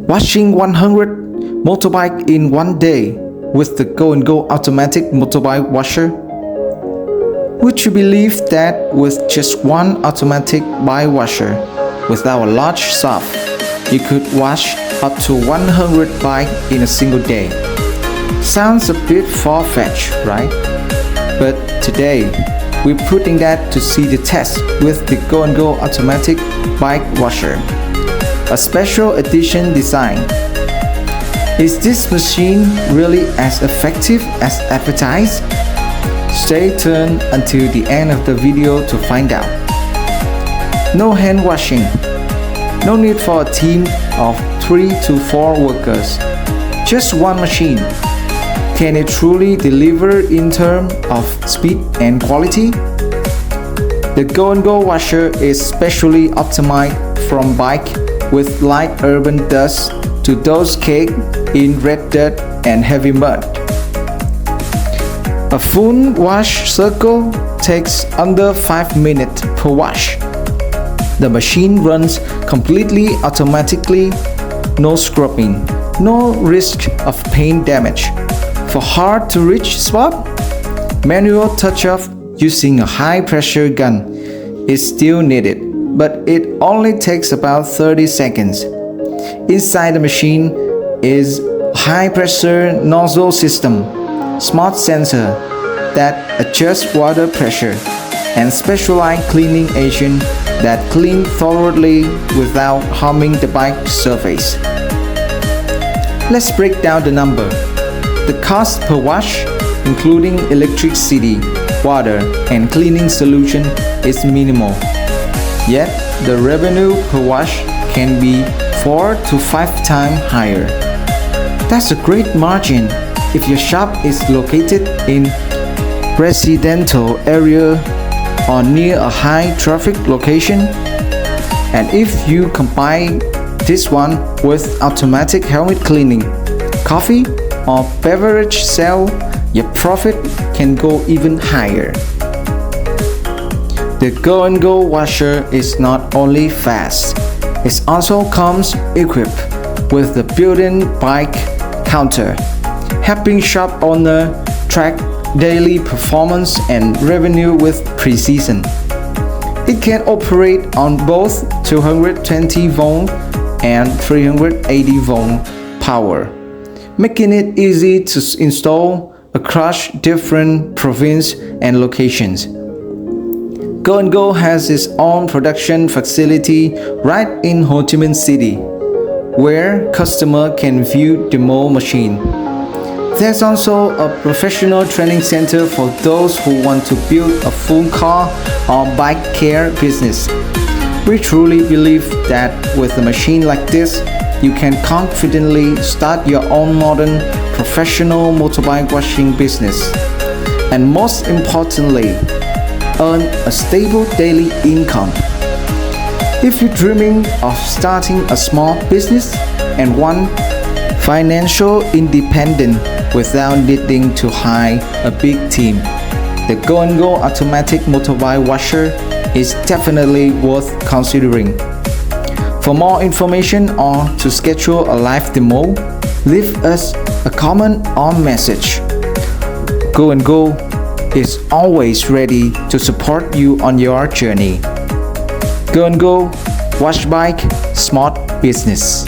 Washing 100 motorbike in one day with the GO&GO Automatic motorbike washer? Would you believe that with just one automatic bike washer with our large shop, you could wash up to 100 bikes in a single day? Sounds a bit far-fetched, right? But today, we're putting that to see the test with the GO&GO Automatic bike washer, a special edition design. Is this machine really as effective as advertised? Stay tuned until the end of the video to find out. No hand washing. No need for a team of 3 to 4 workers. Just one machine. Can it truly deliver in terms of speed and quality? The GO&GO washer is specially optimized from bike with light urban dust to those caked in red dirt and heavy mud. A full wash cycle takes under 5 minutes per wash. The machine runs completely automatically, no scrubbing, no risk of paint damage. For hard to reach spot, manual touch-off using a high-pressure gun is still needed, but it only takes about 30 seconds. Inside the machine is a high-pressure nozzle system, smart sensor that adjusts water pressure, and specialized cleaning agent that clean thoroughly without harming the bike surface. Let's break down the number. The cost per wash, including electricity, water, and cleaning solution, is minimal. Yet, the revenue per wash can be 4 to 5 times higher. That's a great margin if your shop is located in residential area or near a high traffic location. And if you combine this one with automatic helmet cleaning, coffee or beverage sale, your profit can go even higher. The GO&GO washer is not only fast, it also comes equipped with the built-in bike counter, helping shop owner track daily performance and revenue with precision. It can operate on both 220 volt and 380 volt power, making it easy to install across different provinces and locations. GO&GO has its own production facility right in Ho Chi Minh City, where customers can view demo machine. There's also a professional training center for those who want to build a full car or bike care business. We truly believe that with a machine like this, you can confidently start your own modern professional motorbike washing business. And most importantly, earn a stable daily income. If you're dreaming of starting a small business and want financial independence without needing to hire a big team, the GO&GO Automatic motorbike washer is definitely worth considering. For more information or to schedule a live demo, leave us a comment or message. GO&GO is always ready to support you on your journey. GO&GO Wash Bike Smart Business.